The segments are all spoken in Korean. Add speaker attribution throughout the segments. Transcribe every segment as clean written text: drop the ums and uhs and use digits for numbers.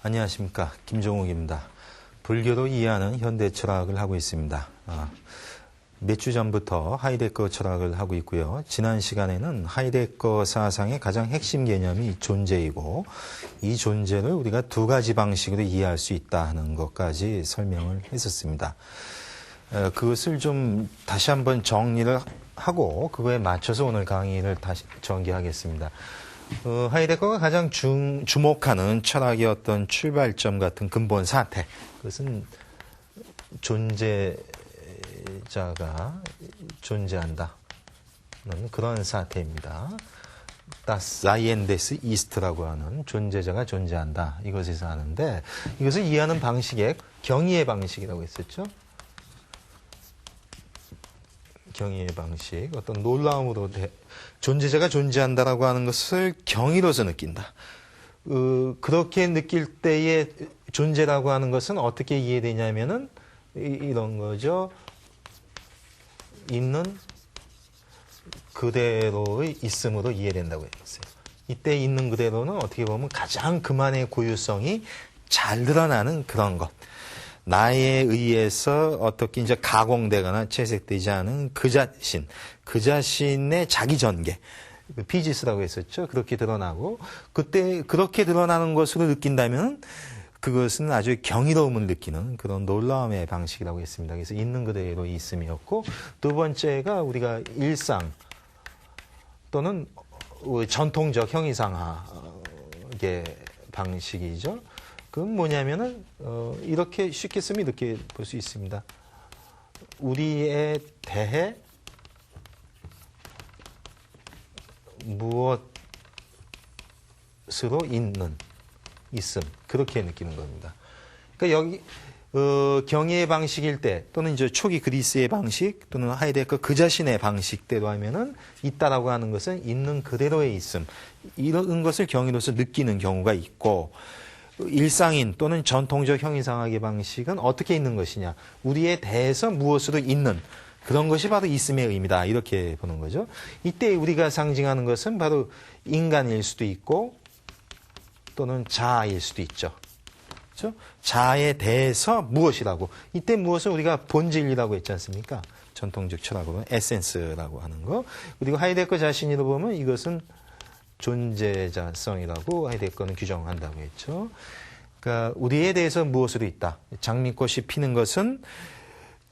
Speaker 1: 안녕하십니까. 김종욱입니다. 불교로 이해하는 현대 철학을 하고 있습니다. 몇 주 전부터 하이데거 철학을 하고 있고요. 지난 시간에는 하이데거 사상의 가장 핵심 개념이 존재이고 이 존재를 우리가 두 가지 방식으로 이해할 수 있다는 것까지 설명을 했었습니다. 그것을 좀 다시 한번 정리를 하고 그거에 맞춰서 오늘 강의를 다시 전개하겠습니다. 하이데거가 가장 주목하는 철학의 어떤 출발점 같은 근본 사태, 그것은 존재자가 존재한다는 그런 사태입니다. Das Sein des Ist라고 하는 존재자가 존재한다, 이것에서 하는데, 이것을 이해하는 방식의 경이의 방식이라고 했었죠. 경이의 방식, 어떤 놀라움으로 존재자가 존재한다라고 하는 것을 경이로서 느낀다. 그렇게 느낄 때의 존재라고 하는 것은 어떻게 이해되냐면은 이런 거죠. 있는 그대로의 있음으로 이해된다고 했어요. 이때 있는 그대로는 어떻게 보면 가장 그만의 고유성이 잘 드러나는 그런 것. 나에 의해서 어떻게 이제 가공되거나 채색되지 않은 그 자신의 자기 전개, 피지스라고 했었죠. 그렇게 드러나고, 그때 그렇게 드러나는 것으로 느낀다면 그것은 아주 경이로움을 느끼는 그런 놀라움의 방식이라고 했습니다. 그래서 있는 그대로 있음이었고, 두 번째가 우리가 일상 또는 전통적 형이상학의 방식이죠. 그건 뭐냐면은 이렇게 쉽게 쓰면 이렇게 볼 수 있습니다. 우리에 대해 무엇으로 있음, 그렇게 느끼는 겁니다. 그러니까 여기 경의의 방식일 때, 또는 이제 초기 그리스의 방식, 또는 하이데거 그 자신의 방식대로 하면은 있다라고 하는 것은 있는 그대로의 있음, 이런 것을 경의로서 느끼는 경우가 있고, 일상인 또는 전통적 형이상학의 방식은 어떻게 있는 것이냐, 우리에 대해서 무엇으로 있는 그런 것이 바로 있음의 의미다, 이렇게 보는 거죠. 이때 우리가 상징하는 것은 바로 인간일 수도 있고 또는 자아일 수도 있죠. 그렇죠? 자아에 대해서 무엇이라고, 이때 무엇을 우리가 본질이라고 했지 않습니까? 전통적 철학으로 에센스라고 하는 거. 그리고 하이데거 자신으로 보면 이것은 존재자성이라고 하이데거는 규정한다고 했죠. 그러니까 우리에 대해서 무엇으로 있다. 장미꽃이 피는 것은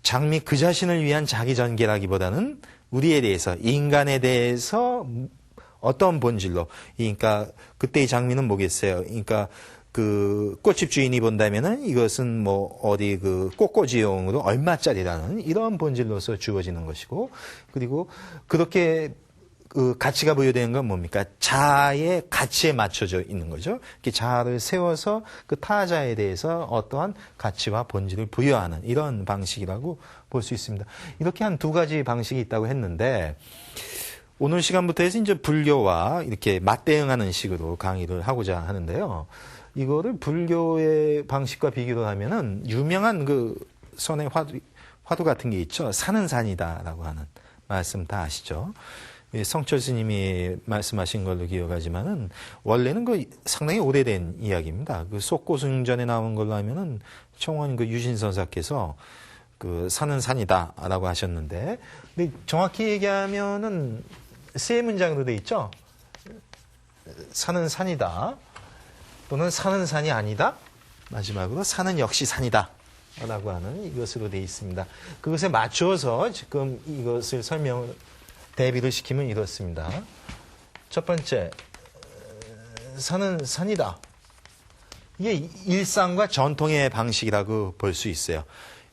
Speaker 1: 장미 그 자신을 위한 자기 전개라기보다는 우리에 대해서, 인간에 대해서 어떤 본질로, 그러니까 그때의 장미는 뭐겠어요? 그러니까 그 꽃집 주인이 본다면은 이것은 뭐 어디 그 꽃꽂이용으로 얼마짜리라는 이런 본질로서 주어지는 것이고, 그리고 그렇게 그 가치가 부여되는 건 뭡니까? 자아의 가치에 맞춰져 있는 거죠. 이렇게 자아를 세워서 그 타자에 대해서 어떠한 가치와 본질을 부여하는 이런 방식이라고 볼 수 있습니다. 이렇게 한 두 가지 방식이 있다고 했는데, 오늘 시간부터 해서 이제 불교와 이렇게 맞대응하는 식으로 강의를 하고자 하는데요. 이거를 불교의 방식과 비교를 하면은 유명한 그 선의 화두 같은 게 있죠. 산은 산이다라고 하는 말씀 다 아시죠? 성철 스님이 말씀하신 걸로 기억하지만은 원래는 그 상당히 오래된 이야기입니다. 그 속고승전에 나온 걸로 하면은 청원 그 유신선사께서 그 산은 산이다라고 하셨는데, 근데 정확히 얘기하면은 세 문장으로 돼 있죠. 산은 산이다, 또는 산은 산이 아니다, 마지막으로 산은 역시 산이다 라고 하는 이것으로 돼 있습니다. 그것에 맞춰서 지금 이것을 대비를 시키면 이렇습니다. 첫 번째, 산은 산이다. 이게 일상과 전통의 방식이라고 볼 수 있어요.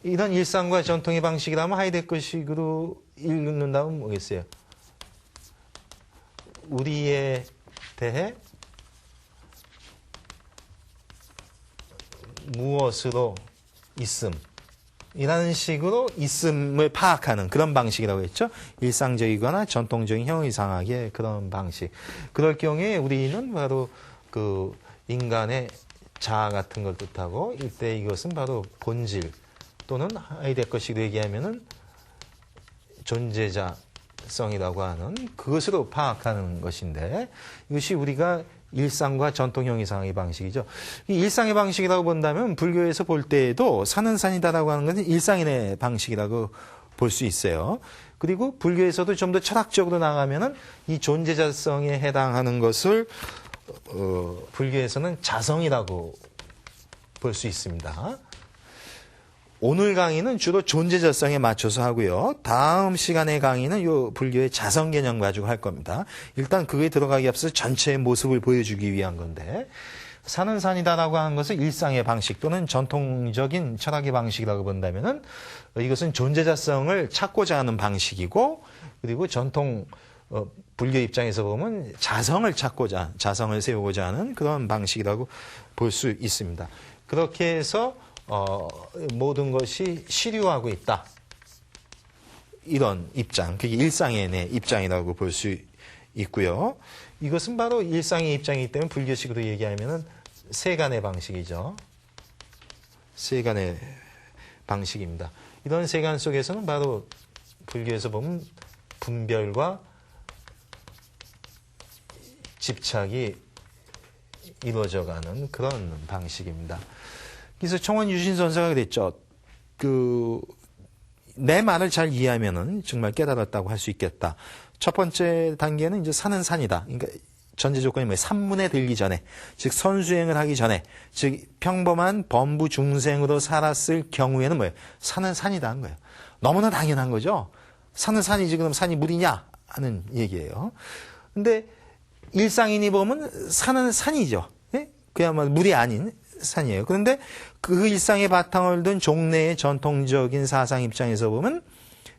Speaker 1: 이런 일상과 전통의 방식이라면 하이데거식으로 읽는다면 뭐겠어요? 우리에 대해 무엇으로 있음, 이라는 식으로 있음을 파악하는 그런 방식이라고 했죠. 일상적이거나 전통적인 형이상학의 그런 방식. 그럴 경우에 우리는 바로 그 인간의 자아 같은 걸 뜻하고, 이때 이것은 바로 본질 또는 하이데거식으로 얘기하면은 존재자성이라고 하는 그것으로 파악하는 것인데, 이것이 우리가 일상과 전통 형이상의 방식이죠. 이 일상의 방식이라고 본다면 불교에서 볼 때에도 산은 산이다라고 하는 것은 일상인의 방식이라고 볼 수 있어요. 그리고 불교에서도 좀 더 철학적으로 나가면은 이 존재자성에 해당하는 것을 불교에서는 자성이라고 볼 수 있습니다. 오늘 강의는 주로 존재자성에 맞춰서 하고요. 다음 시간의 강의는 요 불교의 자성 개념 가지고 할 겁니다. 일단 그거에 들어가기 앞서 전체의 모습을 보여주기 위한 건데, 산은 산이다라고 하는 것을 일상의 방식 또는 전통적인 철학의 방식이라고 본다면은 이것은 존재자성을 찾고자 하는 방식이고, 그리고 전통 불교 입장에서 보면 자성을 세우고자 하는 그런 방식이라고 볼 수 있습니다. 그렇게 해서 모든 것이 시류하고 있다. 이런 입장, 그게 일상의 내 입장이라고 볼 수 있고요. 이것은 바로 일상의 입장이기 때문에 불교식으로 얘기하면은 세간의 방식이죠. 세간의 방식입니다. 이런 세간 속에서는 바로 불교에서 보면 분별과 집착이 이루어져가는 그런 방식입니다. 그래서 청원 유신선사가 그랬죠. 내 말을 잘 이해하면은 정말 깨달았다고 할 수 있겠다. 첫 번째 단계는 이제 산은 산이다. 그러니까 전제 조건이 뭐예요? 산문에 들기 전에, 즉 선수행을 하기 전에, 즉 평범한 범부 중생으로 살았을 경우에는 뭐예요? 산은 산이다 한 거예요. 너무나 당연한 거죠. 산은 산이지 그럼 산이 물이냐 하는 얘기예요. 근데 일상인이 보면 산은 산이죠. 예? 그야말로 물이 아닌 산이에요. 그런데 그 일상의 바탕을 둔 종래의 전통적인 사상 입장에서 보면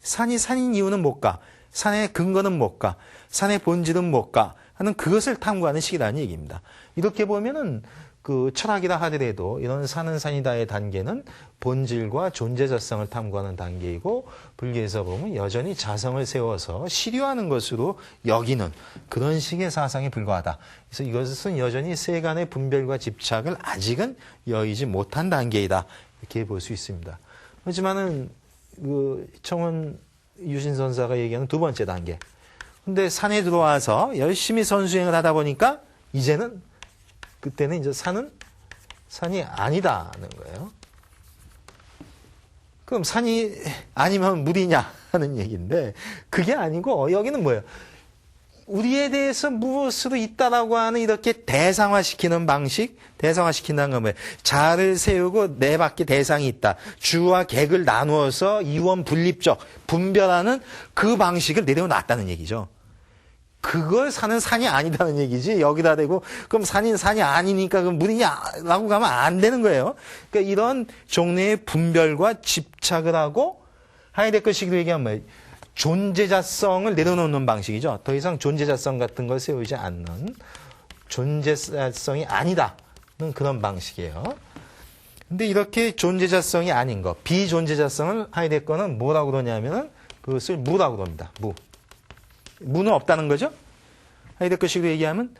Speaker 1: 산이 산인 이유는 뭘까? 산의 근거는 뭘까? 산의 본질은 뭘까? 하는 그것을 탐구하는 시기라는 얘기입니다. 이렇게 보면은 그 철학이라 하더라도 이런 산은 산이다의 단계는 본질과 존재자성을 탐구하는 단계이고, 불교에서 보면 여전히 자성을 세워서 시류하는 것으로 여기는 그런 식의 사상에 불과하다. 그래서 이것은 여전히 세간의 분별과 집착을 아직은 여의지 못한 단계이다. 이렇게 볼 수 있습니다. 하지만은 그 청원 유신선사가 얘기하는 두 번째 단계. 근데 산에 들어와서 열심히 선수행을 하다 보니까 이제는 그때는 이제 산이 아니다는 거예요. 그럼 산이 아니면 물이냐 하는 얘기인데, 그게 아니고 여기는 뭐예요? 우리에 대해서 무엇으로 있다라고 하는 이렇게 대상화시키는 방식, 대상화시킨다는 건 뭐예요? 자를 세우고 내 밖에 대상이 있다. 주와 객을 나누어서 이원 분립적 분별하는 그 방식을 내려놨다는 얘기죠. 그걸 산은 산이 아니다는 얘기지, 여기다 대고 그럼 산이 산이 아니니까 그럼 물이냐라고 가면 안 되는 거예요. 그러니까 이런 종래의 분별과 집착을 하고, 하이데거식으로 얘기하면 뭐예요? 존재자성을 내려놓는 방식이죠. 더 이상 존재자성 같은 걸 세우지 않는, 존재자성이 아니다는 그런 방식이에요. 근데 이렇게 존재자성이 아닌 거, 비존재자성을 하이데거는 뭐라고 그러냐면은 그것을 무라고 그럽니다. 무는 없다는 거죠. 하이데거식으로 얘기하면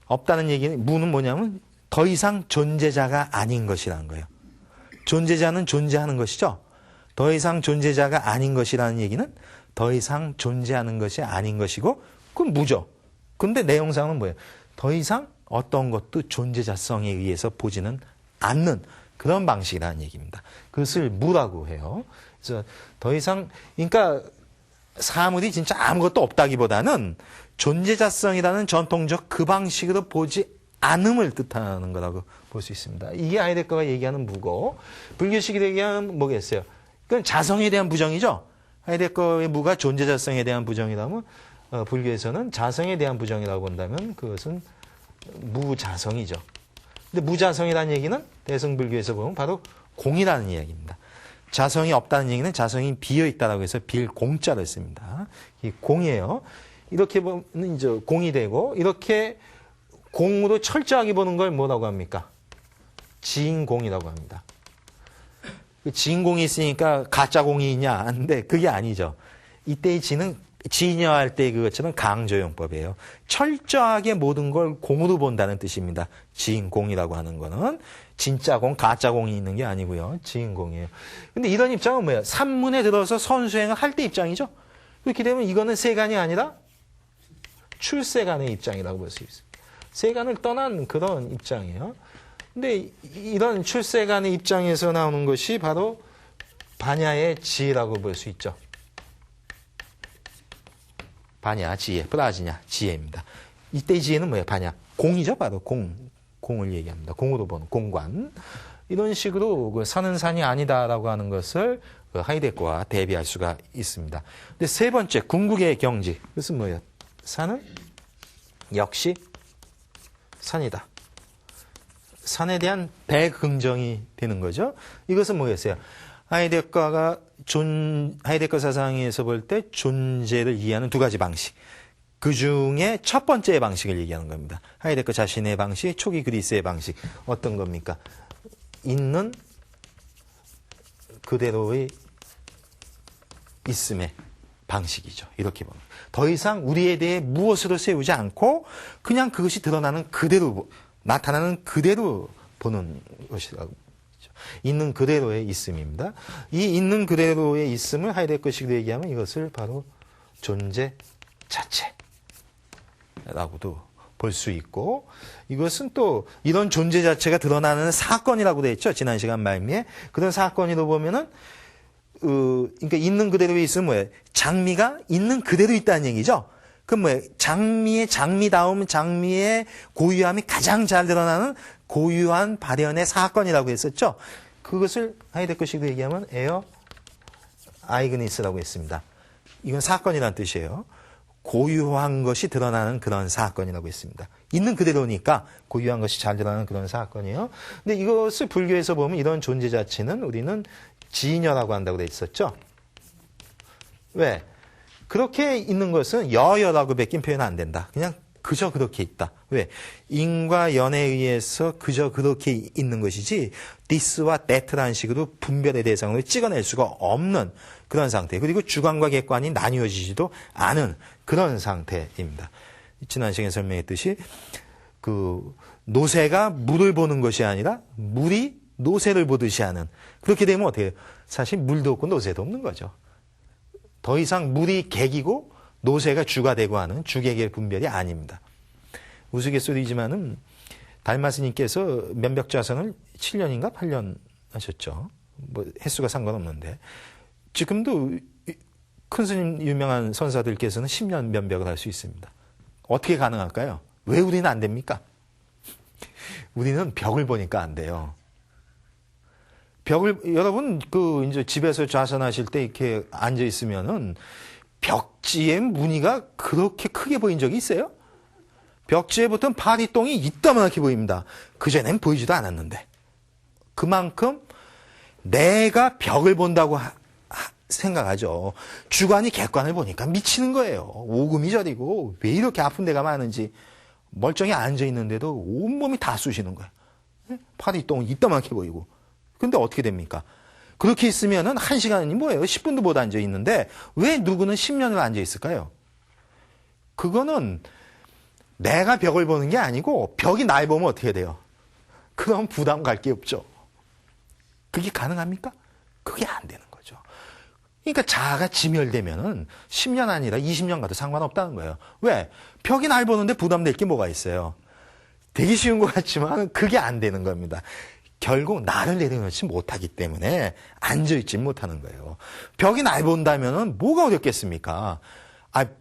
Speaker 1: 없다는 얘기는, 무는 뭐냐면 더 이상 존재자가 아닌 것이라는 거예요. 존재자는 존재하는 것이죠. 더 이상 존재자가 아닌 것이라는 얘기는 더 이상 존재하는 것이 아닌 것이고, 그건 무죠. 근데 내용상은 뭐예요? 더 이상 어떤 것도 존재자성에 의해서 보지는 않는 그런 방식이라는 얘기입니다. 그것을 무라고 해요. 그래서 더 이상, 그러니까 사물이 진짜 아무것도 없다기보다는 존재자성이라는 전통적 그 방식으로 보지 않음을 뜻하는 거라고 볼 수 있습니다. 이게 하이데거가 얘기하는 무고, 불교식이 얘기하는 뭐겠어요? 그건 자성에 대한 부정이죠. 하이데거의 무가 존재자성에 대한 부정이라면, 불교에서는 자성에 대한 부정이라고 본다면 그것은 무자성이죠. 근데 무자성이라는 얘기는 대승불교에서 보면 바로 공이라는 이야기입니다. 자성이 없다는 얘기는 자성이 비어있다라고 해서 빌공자를 씁니다. 이 공이에요. 이렇게 보면 이제 공이 되고, 이렇게 공으로 철저하게 보는 걸 뭐라고 합니까? 지인공이라고 합니다. 지인공이 있으니까 가짜 공이 있냐 하는데 그게 아니죠. 이때의 지는 진여할 때 그것처럼 강조용법이에요. 철저하게 모든 걸 공으로 본다는 뜻입니다. 지인공이라고 하는 거는 진짜 공, 가짜 공이 있는 게 아니고요. 지인공이에요. 근데 이런 입장은 뭐예요? 산문에 들어서 선수행을 할 때 입장이죠. 그렇게 되면 이거는 세간이 아니라 출세간의 입장이라고 볼 수 있어요. 세간을 떠난 그런 입장이에요. 근데 이런 출세간의 입장에서 나오는 것이 바로 반야의 지혜라고 볼 수 있죠. 반야, 지혜, 프라지냐, 지혜입니다. 이때 지혜는 뭐예요? 반야. 공이죠, 바로 공을 얘기합니다. 공으로 보는 공관. 이런 식으로 그 산은 산이 아니다라고 하는 것을 하이데거와 대비할 수가 있습니다. 근데 세 번째, 궁극의 경지. 그것은 뭐예요? 산은 역시 산이다. 산에 대한 대긍정이 되는 거죠. 이것은 뭐였어요? 하이데거가 하이데거 사상에서 볼 때 존재를 이해하는 두 가지 방식. 그 중에 첫 번째 방식을 얘기하는 겁니다. 하이데거 자신의 방식, 초기 그리스의 방식. 어떤 겁니까? 있는 그대로의 있음의 방식이죠. 이렇게 보면. 더 이상 우리에 대해 무엇으로 세우지 않고 그냥 그것이 드러나는 그대로, 나타나는 그대로 보는 것이라고. 있는 그대로의 있음입니다. 이 있는 그대로의 있음을 하이데거식으로 얘기하면 이것을 바로 존재 자체라고도 볼 수 있고, 이것은 또 이런 존재 자체가 드러나는 사건이라고 되어 있죠. 지난 시간 말미에. 그런 사건으로 보면은 그러니까 있는 그대로의 있음은 뭐예요? 장미가 있는 그대로 있다는 얘기죠. 그럼 뭐예요? 장미다움, 장미의 고유함이 가장 잘 드러나는 고유한 발현의 사건이라고 했었죠. 그것을 하이데거식으로 얘기하면 에어 아이그니스라고 했습니다. 이건 사건이라는 뜻이에요. 고유한 것이 드러나는 그런 사건이라고 했습니다. 있는 그대로니까 고유한 것이 잘 드러나는 그런 사건이에요. 근데 이것을 불교에서 보면 이런 존재 자체는 우리는 지녀라고 한다고 돼 있었죠. 왜? 그렇게 있는 것은 여여라고 베낀 표현 안 된다. 그냥 그저 그렇게 있다. 왜? 인과 연에 의해서 그저 그렇게 있는 것이지 this와 that라는 식으로 분별의 대상으로 찍어낼 수가 없는 그런 상태. 그리고 주관과 객관이 나뉘어지지도 않은 그런 상태입니다. 지난 시간에 설명했듯이 그 노새가 물을 보는 것이 아니라 물이 노새를 보듯이 하는, 그렇게 되면 어떻게 해요? 사실 물도 없고 노새도 없는 거죠. 더 이상 물이 객이고 노새가 주가 되고 하는 주객의 분별이 아닙니다. 우스갯소리지만은 달마스님께서 면벽자선을 7년인가 8년 하셨죠. 뭐 횟수가 상관없는데 지금도 큰 스님 유명한 선사들께서는 10년 면벽을 할 수 있습니다. 어떻게 가능할까요? 왜 우리는 안 됩니까? 우리는 벽을 보니까 안 돼요. 여러분, 이제 집에서 좌선하실 때 이렇게 앉아 있으면은 벽지에 무늬가 그렇게 크게 보인 적이 있어요? 벽지에 붙은 파리똥이 이따만하게 보입니다. 그전엔 보이지도 않았는데. 그만큼 내가 벽을 본다고 생각하죠. 주관이 객관을 보니까 미치는 거예요. 오금이 저리고 왜 이렇게 아픈 데가 많은지 멀쩡히 앉아 있는데도 온몸이 다 쑤시는 거예요. 파리똥이 이따만하게 보이고. 근데 어떻게 됩니까? 그렇게 있으면은 1시간이 뭐예요? 10분도 못 앉아 있는데 왜 누구는 10년을 앉아 있을까요? 그거는 내가 벽을 보는 게 아니고 벽이 날 보면 어떻게 돼요? 그럼 부담 갈 게 없죠. 그게 가능합니까? 그게 안 되는 거죠. 그러니까 자아가 지멸되면은 10년 아니라 20년 가도 상관없다는 거예요. 왜? 벽이 날 보는데 부담될 게 뭐가 있어요? 되게 쉬운 것 같지만 그게 안 되는 겁니다. 결국 나를 내려놓지 못하기 때문에 앉아있지 못하는 거예요. 벽이 날 본다면은 뭐가 어렵겠습니까?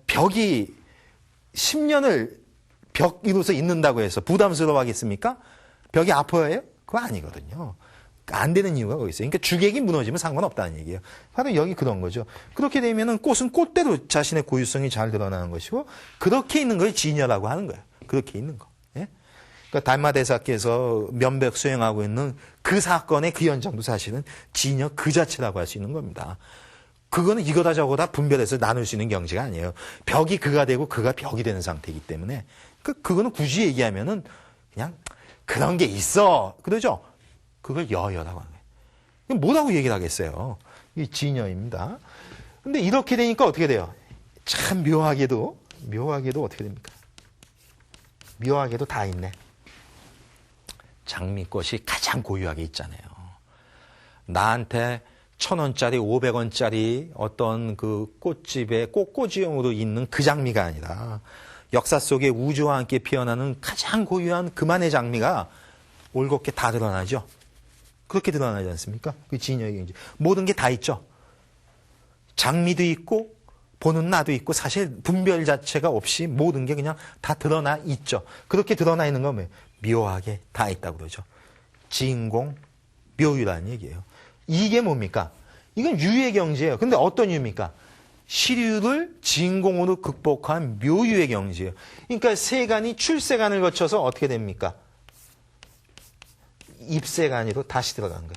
Speaker 1: 벽이 10년을 벽 위로서 있는다고 해서 부담스러워 하겠습니까? 벽이 아파요? 그거 아니거든요. 안 되는 이유가 거기 있어요. 그러니까 주객이 무너지면 상관없다는 얘기예요. 바로 여기 그런 거죠. 그렇게 되면은 꽃은 꽃대로 자신의 고유성이 잘 드러나는 것이고, 그렇게 있는 걸 지녀라고 하는 거예요. 그렇게 있는 거. 예? 그러니까 달마대사께서 면벽 수행하고 있는 그 사건의 그 현장도 사실은 지녀 그 자체라고 할 수 있는 겁니다. 그거는 이거다 저거다 분별해서 나눌 수 있는 경지가 아니에요. 벽이 그가 되고 그가 벽이 되는 상태이기 때문에 그거는 굳이 얘기하면은 그냥 그런 게 있어 그러죠. 그걸 여여라고 하는 거예요. 뭐라고 얘기를 하겠어요. 이 지녀입니다. 근데 이렇게 되니까 어떻게 돼요? 참 묘하게도 어떻게 됩니까? 묘하게도 다 있네. 장미꽃이 가장 고유하게 있잖아요. 나한테 1,000원짜리, 500원짜리 어떤 그 꽃집에 꽃꽂이용으로 있는 그 장미가 아니라 역사 속에 우주와 함께 피어나는 가장 고유한 그만의 장미가 올곧게 다 드러나죠. 그렇게 드러나지 않습니까? 그 진여의 경지. 모든 게 다 있죠. 장미도 있고 보는 나도 있고 사실 분별 자체가 없이 모든 게 그냥 다 드러나 있죠. 그렇게 드러나 있는 건 뭐예요? 묘하게 다 있다고 그러죠. 진공, 묘유라는 얘기예요. 이게 뭡니까? 이건 유의 경지예요. 근데 어떤 유입니까? 시류를 진공으로 극복한 묘유의 경지예요. 그러니까 세간이 출세간을 거쳐서 어떻게 됩니까? 입세간으로 다시 들어간 거예요.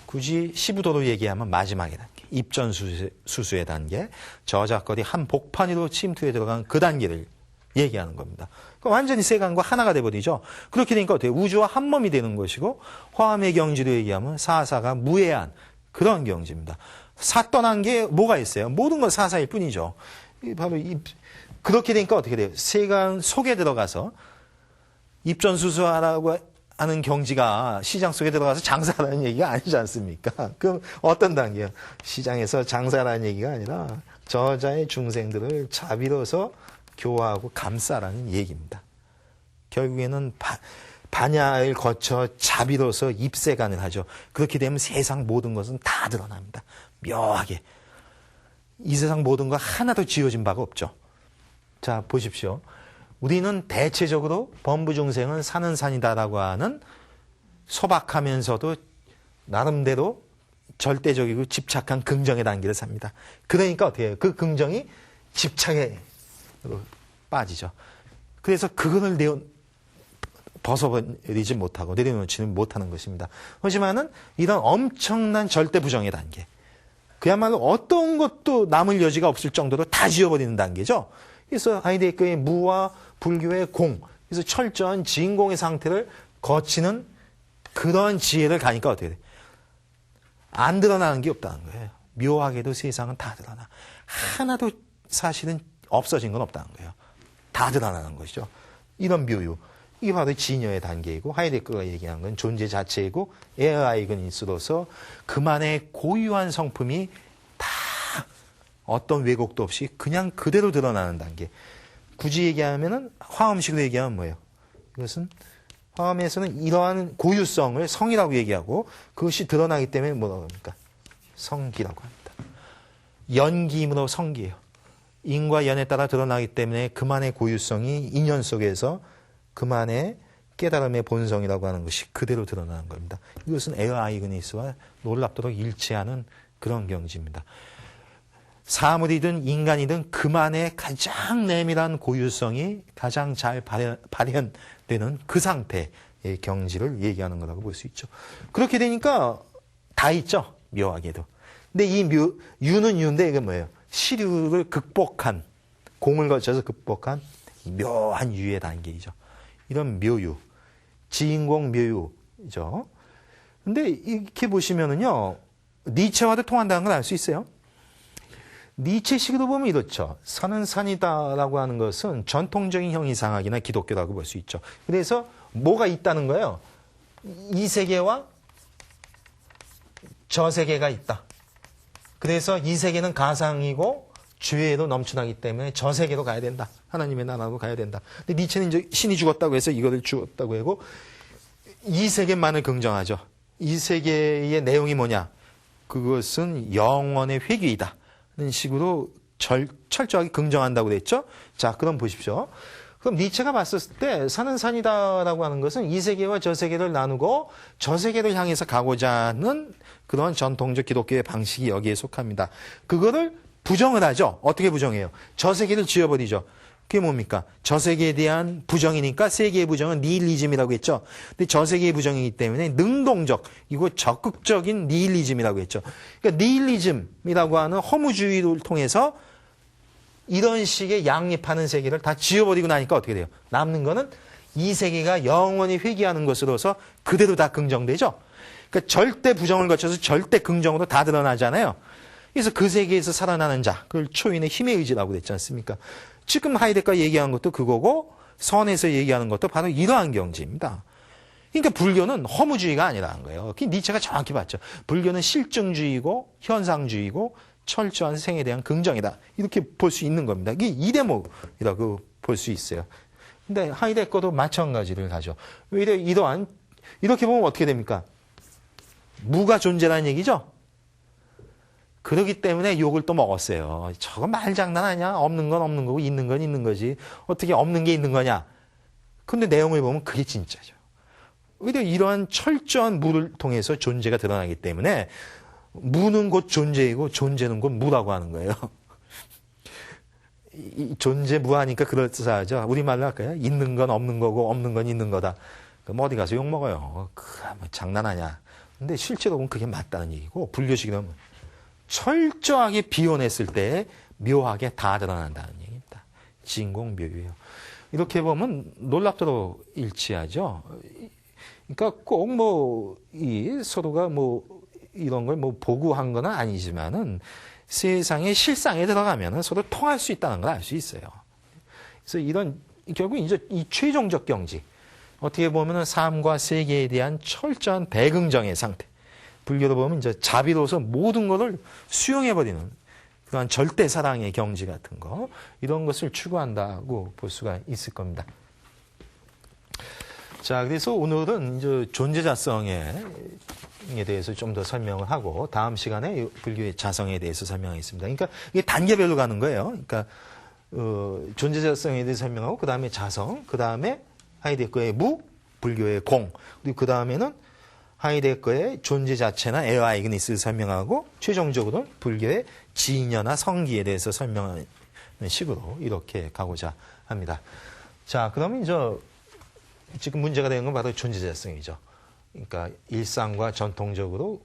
Speaker 1: 굳이 시부도로 얘기하면 마지막의 단계, 입전수수의 단계, 저작거리 한 복판으로 침투해 들어간 그 단계를 얘기하는 겁니다. 그럼 완전히 세간과 하나가 돼버리죠. 그렇게 되니까 어때요? 우주와 한 몸이 되는 것이고 화엄의 경지로 얘기하면 사사가 무해한 그런 경지입니다. 사 떠난 게 뭐가 있어요? 모든 건 사사일 뿐이죠. 바로 그렇게 되니까 어떻게 돼요? 세간 속에 들어가서 입전수수하라고 하는 경지가 시장 속에 들어가서 장사라는 얘기가 아니지 않습니까? 그럼 어떤 단계예요? 시장에서 장사라는 얘기가 아니라 저자의 중생들을 자비로서 교화하고 감싸라는 얘기입니다. 결국에는 반야를 거쳐 자비로서 입세간을 하죠. 그렇게 되면 세상 모든 것은 다 드러납니다. 묘하게. 이 세상 모든 거 하나도 지어진 바가 없죠. 자, 보십시오. 우리는 대체적으로 범부중생은 사는 산이다라고 하는 소박하면서도 나름대로 절대적이고 집착한 긍정의 단계를 삽니다. 그러니까 어떻게 해요? 그 긍정이 집착에 빠지죠. 그래서 그거를 벗어버리지 못하고 내려놓지는 못하는 것입니다. 하지만은 이런 엄청난 절대 부정의 단계, 그야말로 어떤 것도 남을 여지가 없을 정도로 다 지워버리는 단계죠. 그래서 하이데거의 무와 불교의 공, 그래서 철저한 진공의 상태를 거치는 그런 지혜를 가니까 어떻게 돼? 안 드러나는 게 없다는 거예요. 묘하게도 세상은 다 드러나. 하나도 사실은 없어진 건 없다는 거예요. 다 드러나는 것이죠. 이런 묘유. 이게 바로 진여의 단계이고, 하이데거가 얘기한 건 존재 자체이고, 에어아이건일수로서 그만의 고유한 성품이 다 어떤 왜곡도 없이 그냥 그대로 드러나는 단계. 굳이 얘기하면은 화엄식으로 얘기하면 뭐예요? 이것은 화엄에서는 이러한 고유성을 성이라고 얘기하고 그것이 드러나기 때문에 뭐라고 합니까? 성기라고 합니다. 연기임으로 성기예요. 인과 연에 따라 드러나기 때문에 그만의 고유성이 인연 속에서 그만의 깨달음의 본성이라고 하는 것이 그대로 드러나는 겁니다. 이것은 에어아이그니스와 놀랍도록 일치하는 그런 경지입니다. 사물이든 인간이든 그만의 가장 내밀한 고유성이 가장 잘 발현되는 그 상태의 경지를 얘기하는 거라고 볼 수 있죠. 그렇게 되니까 다 있죠. 묘하게도. 근데 이 유는 유인데 이게 뭐예요? 시류를 극복한, 공을 거쳐서 극복한 묘한 유의 단계이죠. 이런 묘유, 진공 묘유죠. 근데 이렇게 보시면은요, 니체와도 통한다는 걸 알 수 있어요. 니체식으로 보면 이렇죠. 산은 산이다라고 하는 것은 전통적인 형이상학이나 기독교라고 볼 수 있죠. 그래서 뭐가 있다는 거예요? 이 세계와 저 세계가 있다. 그래서 이 세계는 가상이고 죄로 넘쳐나기 때문에 저 세계로 가야 된다. 하나님의 나라로 가야 된다. 근데 니체는 이제 신이 죽었다고 해서 이거를 죽었다고 하고 이 세계만을 긍정하죠. 이 세계의 내용이 뭐냐? 그것은 영원의 회귀이다. 는 식으로 철저하게 긍정한다고 그랬죠. 자, 그럼 보십시오. 그럼 니체가 봤었을 때 사는 산이다라고 하는 것은 이 세계와 저 세계를 나누고 저 세계를 향해서 가고자 하는 그런 전통적 기독교의 방식이 여기에 속합니다. 그거를 부정을 하죠. 어떻게 부정해요? 저 세계를 지워버리죠. 그게 뭡니까? 저 세계에 대한 부정이니까 세계의 부정은 니힐리즘이라고 했죠. 근데 저 세계의 부정이기 때문에 능동적, 이거 적극적인 니힐리즘이라고 했죠. 그러니까 니힐리즘이라고 하는 허무주의를 통해서 이런 식의 양립하는 세계를 다 지워버리고 나니까 어떻게 돼요? 남는 거는 이 세계가 영원히 회귀하는 것으로서 그대로 다 긍정되죠. 그러니까 절대 부정을 거쳐서 절대 긍정으로 다 드러나잖아요. 그래서 그 세계에서 살아나는 자, 그걸 초인의 힘의 의지라고 그랬지 않습니까? 지금 하이데거가 얘기한 것도 그거고 선에서 얘기하는 것도 바로 이러한 경지입니다. 그러니까 불교는 허무주의가 아니라는 거예요. 니체가 정확히 봤죠. 불교는 실증주의고 현상주의고 철저한 생에 대한 긍정이다. 이렇게 볼 수 있는 겁니다. 이게 이대목이라고 볼 수 있어요. 근데 하이데거도 마찬가지를 하죠. 오히려 이렇게 보면 어떻게 됩니까? 무가 존재라는 얘기죠? 그러기 때문에 욕을 또 먹었어요. 저거 말장난 아니야? 없는 건 없는 거고 있는 건 있는 거지. 어떻게 없는 게 있는 거냐? 근데 내용을 보면 그게 진짜죠. 오히려 이러한 철저한 무를 통해서 존재가 드러나기 때문에 무는 곧 존재이고 존재는 곧 무라고 하는 거예요. 존재 무하니까 그럴싸하죠. 우리말로 할까요? 있는 건 없는 거고 없는 건 있는 거다. 그럼 어디 가서 욕 먹어요. 뭐 장난하냐. 근데 실제로 보면 그게 맞다는 얘기고 불교식이라 면 철저하게 비워냈을 때 묘하게 다 드러난다는 얘기입니다. 진공묘유예요. 이렇게 보면 놀랍도록 일치하죠. 그러니까 꼭 서로가 이런 걸 보고한 건 아니지만은 세상의 실상에 들어가면은 서로 통할 수 있다는 걸 알 수 있어요. 그래서 결국 이제 이 최종적 경지, 어떻게 보면은 삶과 세계에 대한 철저한 대긍정의 상태. 불교로 보면 이제 자비로서 모든 것을 수용해버리는 그러한 절대 사랑의 경지 같은 거, 이런 것을 추구한다고 볼 수가 있을 겁니다. 자, 그래서 오늘은 이제 존재자성에 대해서 좀 더 설명을 하고 다음 시간에 불교의 자성에 대해서 설명하겠습니다. 그러니까 이게 단계별로 가는 거예요. 그러니까 존재자성에 대해서 설명하고 그 다음에 자성, 그 다음에 하이데거의 무, 불교의 공, 그리고 그 다음에는 하이데거의 존재 자체나 에어아이그니스를 설명하고 최종적으로 불교의 진여나 성기에 대해서 설명하는 식으로 이렇게 가고자 합니다. 자, 그러면 이제 지금 문제가 되는 건 바로 존재자성이죠. 그러니까 일상과 전통적으로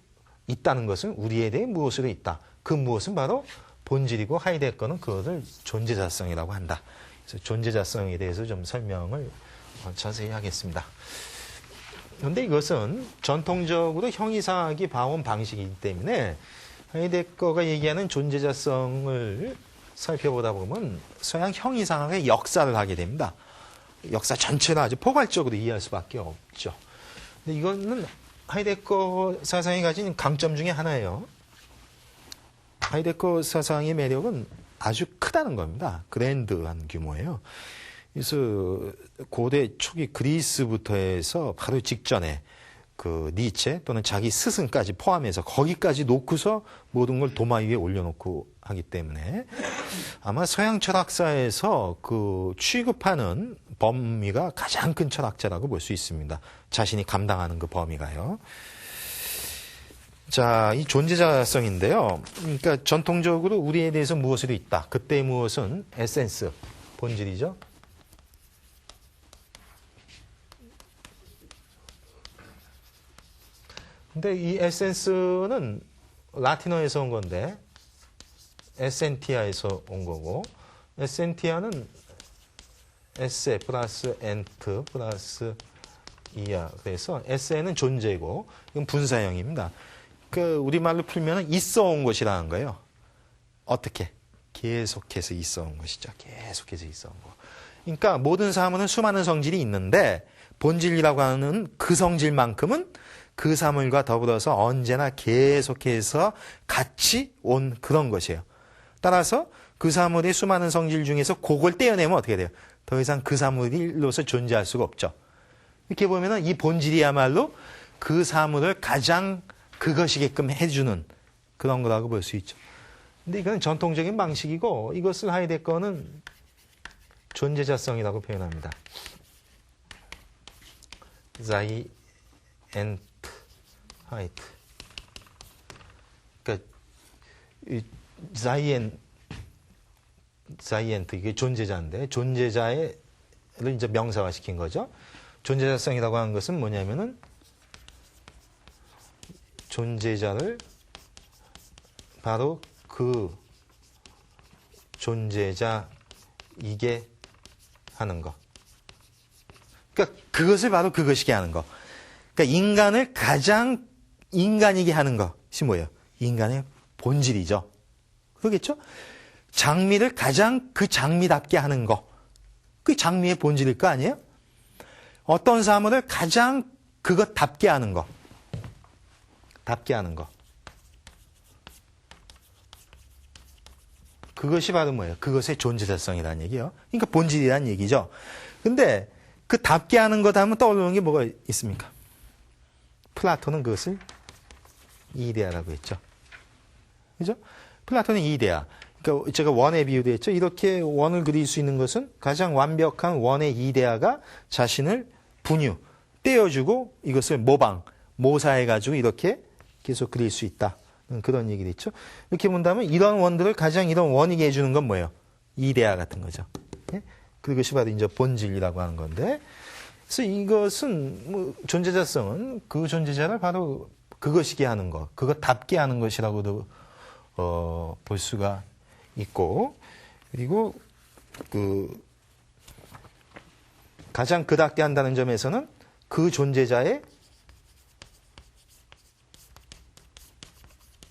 Speaker 1: 있다는 것은 우리에 대해 무엇으로 있다. 그 무엇은 바로 본질이고 하이데거는 그것을 존재자성이라고 한다. 그래서 존재자성에 대해서 좀 설명을 자세히 하겠습니다. 그런데 이것은 전통적으로 형이상학이 봐온 방식이기 때문에 하이데거가 얘기하는 존재자성을 살펴보다 보면 서양 형이상학의 역사를 하게 됩니다. 역사 전체를 아주 포괄적으로 이해할 수밖에 없죠. 근데 이거는 하이데거 사상이 가진 강점 중에 하나예요. 하이데거 사상의 매력은 아주 크다는 겁니다. 그랜드한 규모예요. 그래서 고대 초기 그리스부터 해서 바로 직전에 그 니체 또는 자기 스승까지 포함해서 거기까지 놓고서 모든 걸 도마 위에 올려놓고 하기 때문에 아마 서양 철학사에서 그 취급하는 범위가 가장 큰 철학자라고 볼 수 있습니다. 자신이 감당하는 그 범위가요. 자, 이 존재자성인데요. 그러니까 전통적으로 우리에 대해서 무엇으로 있다. 그때의 무엇은 에센스, 본질이죠. 근데 이 에센스는 라틴어에서 온 건데 에센티아에서 온 거고, 에센티아는 에세 플러스 엔트 플러스 이야. 그래서 에세는 존재고 이건 분사형입니다. 그 우리말로 풀면 있어 온 것이라는 거예요. 어떻게? 계속해서 있어 온 것이죠. 계속해서 있어 온 거. 그러니까 모든 사물은 수많은 성질이 있는데 본질이라고 하는 그 성질만큼은 그 사물과 더불어서 언제나 계속해서 같이 온 그런 것이에요. 따라서 그 사물의 수많은 성질 중에서 그걸 떼어내면 어떻게 돼요? 더 이상 그 사물로서 존재할 수가 없죠. 이렇게 보면은 이 본질이야말로 그 사물을 가장 그것이게끔 해주는 그런 거라고 볼 수 있죠. 근데 이건 전통적인 방식이고 이것을 하이데거는 존재자성이라고 표현합니다. 자이 엔트 하이트. 그러니까 자이엔트 이게 존재자인데 존재자를 이제 명사화시킨 거죠. 존재자성이라고 하는 것은 뭐냐면은 존재자를 바로 그 존재자이게 하는 거. 그러니까 그것을 바로 그것이게 하는 거. 그러니까 인간을 가장 인간이게 하는 것이 뭐예요? 인간의 본질이죠. 그러겠죠? 장미를 가장 그 장미답게 하는 거. 그게 장미의 본질일 거 아니에요? 어떤 사물을 가장 그것답게 하는 거. 답게 하는 거. 그것이 바로 뭐예요? 그것의 존재자성이라는 얘기예요. 그러니까 본질이라는 얘기죠. 근데 그 답게 하는 것 하면 떠오르는 게 뭐가 있습니까? 플라톤은 그것을 이데아라고 했죠. 그죠? 플라톤은 이데아. 그러니까 제가 원에 비유도 했죠. 이렇게 원을 그릴 수 있는 것은 가장 완벽한 원의 이데아가 자신을 분유, 떼어주고 이것을 모사해가지고 이렇게 계속 그릴 수 있다. 그런 얘기를 했죠. 이렇게 본다면 이런 원들을 가장 이런 원이게 해주는 건 뭐예요? 이데아 같은 거죠. 예? 그것이 바로 이제 본질이라고 하는 건데, 그래서 이것은 뭐 존재자성은 그 존재자를 바로 그것이게 하는 것, 그것답게 하는 것이라고도 볼 수가 있고, 그리고 그 가장 그답게 한다는 점에서는 그 존재자의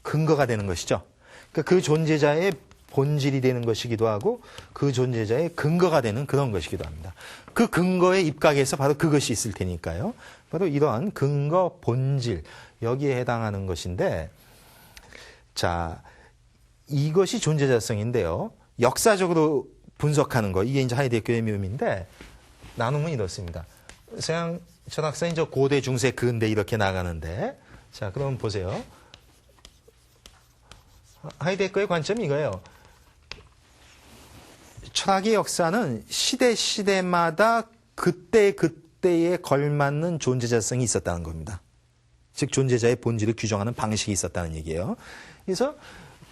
Speaker 1: 근거가 되는 것이죠. 그러니까 그 존재자의 본질이 되는 것이기도 하고 그 존재자의 근거가 되는 그런 것이기도 합니다. 그 근거에 입각해서 바로 그것이 있을 테니까요. 바로 이러한 근거, 본질, 여기에 해당하는 것인데, 자, 이것이 존재자성인데요. 역사적으로 분석하는 거, 이게 이제 하이데거의 묘미인데, 나눔은 이렇습니다. 서양 철학사는 이제 고대, 중세, 근대 이렇게 나가는데, 자, 그럼 보세요. 하이데거의 관점이 이거예요. 철학의 역사는 시대마다 그때에 걸맞는 존재자성이 있었다는 겁니다. 즉 존재자의 본질을 규정하는 방식이 있었다는 얘기예요. 그래서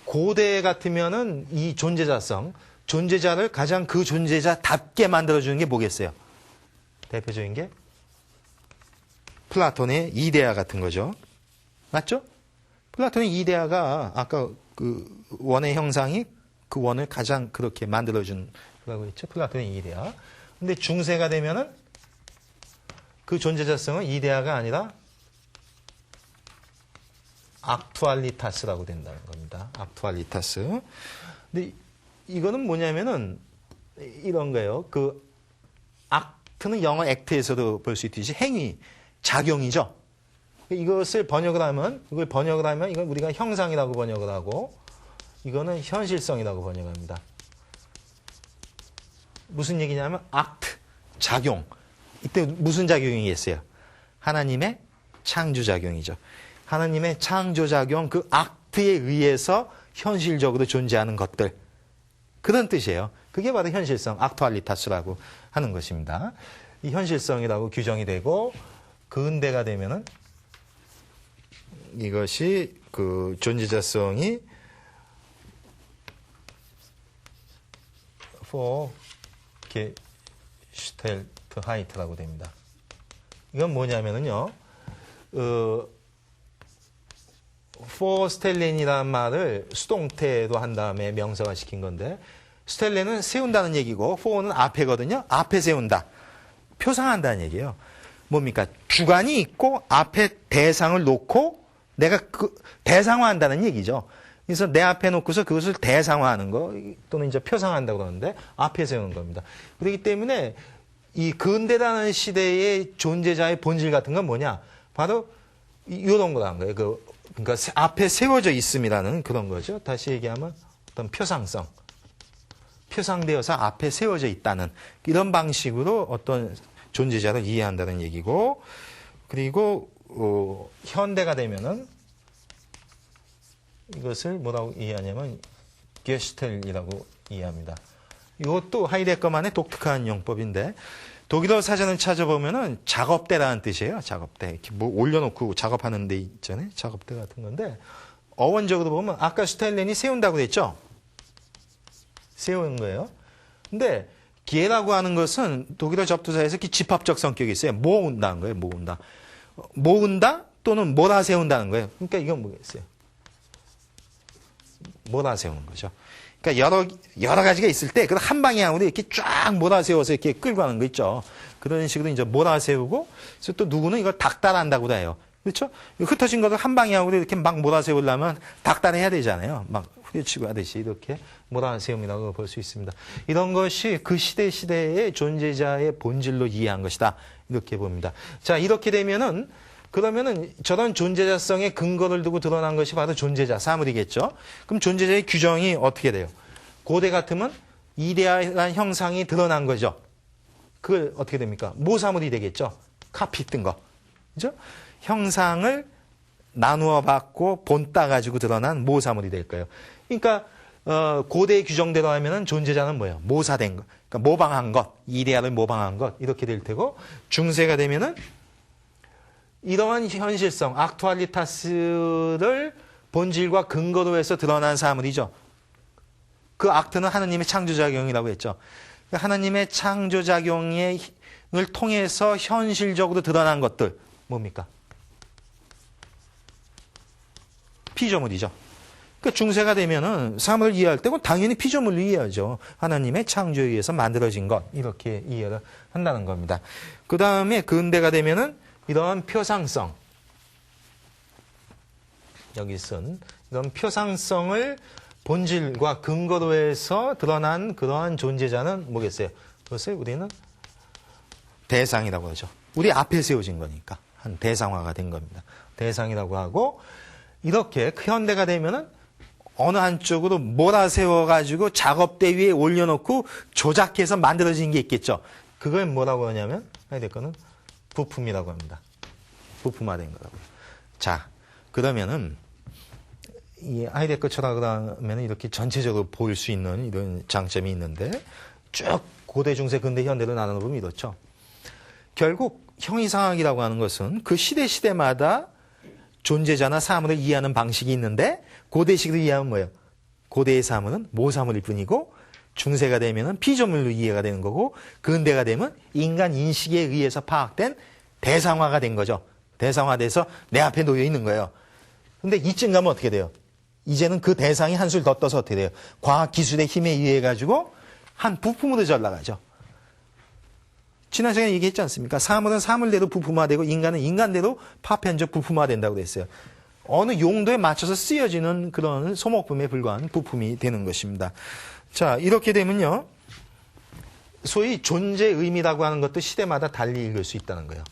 Speaker 1: 고대 같으면은 이 존재자성, 존재자를 가장 그 존재자답게 만들어주는 게 뭐겠어요? 대표적인 게 플라톤의 이데아 같은 거죠. 맞죠? 플라톤의 이데아가 아까 그 원의 형상이 그 원을 가장 그렇게 만들어준 거라고 했죠. 플라톤의 이데아. 근데 중세가 되면은 그 존재자성은 이데아가 아니라 악투알리타스라고 된다는 겁니다. 악투알리타스. 근데 이거는 뭐냐면은 이런 거예요. 그 악트는 영어 액트에서도 볼 수 있듯이 행위, 작용이죠. 이것을 번역을 하면, 이건 우리가 형상이라고 번역을 하고, 이거는 현실성이라고 번역합니다. 무슨 얘기냐면, 악트, 작용. 이때 무슨 작용이겠어요? 하나님의 창조작용이죠. 하나님의 창조작용, 그 악트에 의해서 현실적으로 존재하는 것들. 그런 뜻이에요. 그게 바로 현실성, 악투알리타스라고 하는 것입니다. 이 현실성이라고 규정이 되고, 근대가 되면은, 이것이 그 존재자성이 for Gestaltheit라고 됩니다. 이건 뭐냐면은요, for 스텔렌이라는 말을 수동태로 한 다음에 명사화 시킨 건데, 스텔렌은 세운다는 얘기고, for는 앞에거든요. 앞에 세운다. 표상한다는 얘기예요. 뭡니까? 주관이 있고 앞에 대상을 놓고 내가 그 대상화한다는 얘기죠. 그래서 내 앞에 놓고서 그것을 대상화하는 거 또는 이제 표상한다고 그러는데 앞에 세우는 겁니다. 그렇기 때문에 이 근대라는 시대의 존재자의 본질 같은 건 뭐냐? 바로 이런 거라는 거예요. 그러니까 앞에 세워져 있음이라는 그런 거죠. 다시 얘기하면 어떤 표상성. 표상되어서 앞에 세워져 있다는 이런 방식으로 어떤 존재자를 이해한다는 얘기고, 그리고 현대가 되면은 이것을 뭐라고 이해하냐면 게슈텔이라고 이해합니다. 이것도 하이데거만의 독특한 용법인데, 독일어 사전을 찾아보면은 작업대라는 뜻이에요. 작업대. 이렇게 뭐 올려놓고 작업하는 데 있잖아요. 작업대 같은 건데, 어원적으로 보면 아까 슈텔렌이 세운다고 그랬죠? 세우는 거예요. 근데 기회라고 하는 것은 독일어 접두사에서 이렇게 집합적 성격이 있어요. 모은다는 거예요. 모은다. 모은다 또는 몰아세운다는 거예요. 그러니까 이건 뭐겠어요? 몰아세우는 거죠. 그러니까 여러 가지가 있을 때 그 한 방향으로 이렇게 쫙 몰아세워서 이렇게 끌고 가는 거 있죠. 그런 식으로 이제 몰아세우고, 그래서 또 누구는 이걸 닥달한다고 해요. 그렇죠? 흩어진 것을 한 방향으로 이렇게 막 몰아세우려면 닥달해야 되잖아요. 막 후려치고 하듯이 이렇게 몰아세움이라고 볼 수 있습니다. 이런 것이 그 시대의 존재자의 본질로 이해한 것이다. 이렇게 봅니다. 자, 이렇게 되면은, 그러면은 저런 존재자성의 근거를 두고 드러난 것이 바로 존재자, 사물이겠죠? 그럼 존재자의 규정이 어떻게 돼요? 고대 같으면 이데아라는 형상이 드러난 거죠. 그걸 어떻게 됩니까? 모사물이 되겠죠. 카피 뜬 거. 그죠? 형상을 나누어 받고 본따 가지고 드러난 모사물이 될 거예요. 그러니까 고대의 규정대로 하면은 존재자는 뭐예요? 모사된 것. 그러니까 모방한 것, 이데아를 모방한 것 이렇게 될 테고 중세가 되면은 이러한 현실성, 악투알리타스를 본질과 근거로 해서 드러난 사물이죠. 그 악트는 하나님의 창조작용이라고 했죠. 하나님의 창조작용을 통해서 현실적으로 드러난 것들 뭡니까? 피조물이죠. 그러니까 중세가 되면은 사물을 이해할 때 당연히 피조물로 이해하죠. 하나님의 창조에 의해서 만들어진 것 이렇게 이해를 한다는 겁니다. 그 다음에 근대가 되면은 이런 표상성 여기 쓴 이런 표상성을 본질과 근거로 해서 드러난 그러한 존재자는 뭐겠어요? 그것을 우리는 대상이라고 하죠. 우리 앞에 세워진 거니까 한 대상화가 된 겁니다. 대상이라고 하고 이렇게 현대가 되면은 어느 한쪽으로 몰아세워가지고 작업대 위에 올려놓고 조작해서 만들어진 게 있겠죠. 그걸 뭐라고 하냐면 하이데거는 부품이라고 합니다. 부품화된 거라고요. 자, 그러면은 이 하이데거 철학을 이렇게 전체적으로 볼 수 있는 이런 장점이 있는데 쭉 고대, 중세, 근대, 현대로 나눠보면 이렇죠. 결국 형이상학이라고 하는 것은 그 시대마다 존재자나 사물을 이해하는 방식이 있는데 고대식으로 이해하면 뭐예요? 고대의 사물은 모사물일 뿐이고 중세가 되면 피조물로 이해가 되는 거고 근대가 되면 인간 인식에 의해서 파악된 대상화가 된 거죠. 대상화돼서 내 앞에 놓여 있는 거예요. 근데 이쯤 가면 어떻게 돼요? 이제는 그 대상이 한술 더 떠서 어떻게 돼요? 과학 기술의 힘에 의해 가지고 한 부품으로 전락하죠. 지난 시간에 얘기했지 않습니까? 사물은 사물대로 부품화되고 인간은 인간대로 파편적 부품화된다고 그랬어요. 어느 용도에 맞춰서 쓰여지는 그런 소모품에 불과한 부품이 되는 것입니다. 자, 이렇게 되면요. 소위 존재 의미라고 하는 것도 시대마다 달리 읽을 수 있다는 거예요.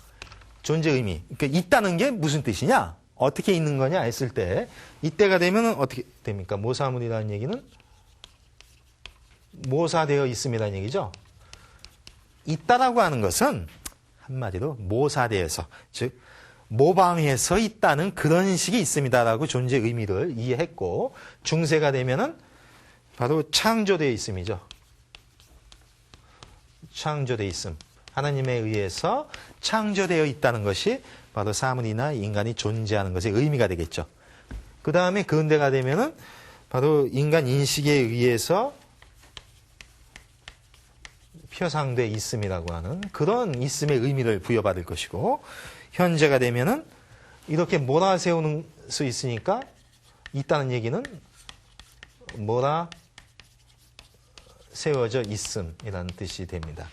Speaker 1: 존재 의미. 그러니까 있다는 게 무슨 뜻이냐? 어떻게 있는 거냐 했을 때 이때가 되면 어떻게 됩니까? 모사물이라는 얘기는 모사되어 있음이라는 얘기죠. 있다라고 하는 것은 한마디로 모사되어서 즉 모방해서 있다는 그런 식이 있습니다라고 존재 의미를 이해했고 중세가 되면은 바로 창조되어 있음이죠. 창조되어 있음. 하나님에 의해서 창조되어 있다는 것이 바로 사물이나 인간이 존재하는 것의 의미가 되겠죠. 그 다음에 근대가 되면은 바로 인간 인식에 의해서 표상돼 있음이라고 하는 그런 있음의 의미를 부여받을 것이고 현재가 되면은 이렇게 몰아세우는 수 있으니까 있다는 얘기는 몰아 세워져 있음이라는 뜻이 됩니다.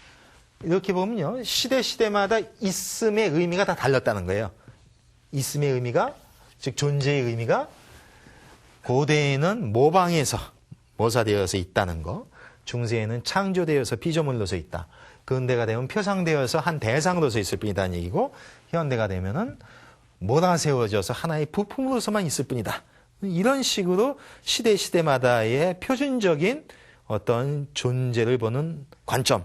Speaker 1: 이렇게 보면요. 시대마다 있음의 의미가 다 달랐다는 거예요. 있음의 의미가, 즉 존재의 의미가 고대에는 모방해서 모사되어서 있다는 거, 중세에는 창조되어서 피조물로서 있다. 근대가 되면 표상되어서 한 대상으로서 있을 뿐이다는 얘기고 현대가 되면은 몰아세워져서 하나의 부품으로서만 있을 뿐이다. 이런 식으로 시대마다의 표준적인 어떤 존재를 보는 관점이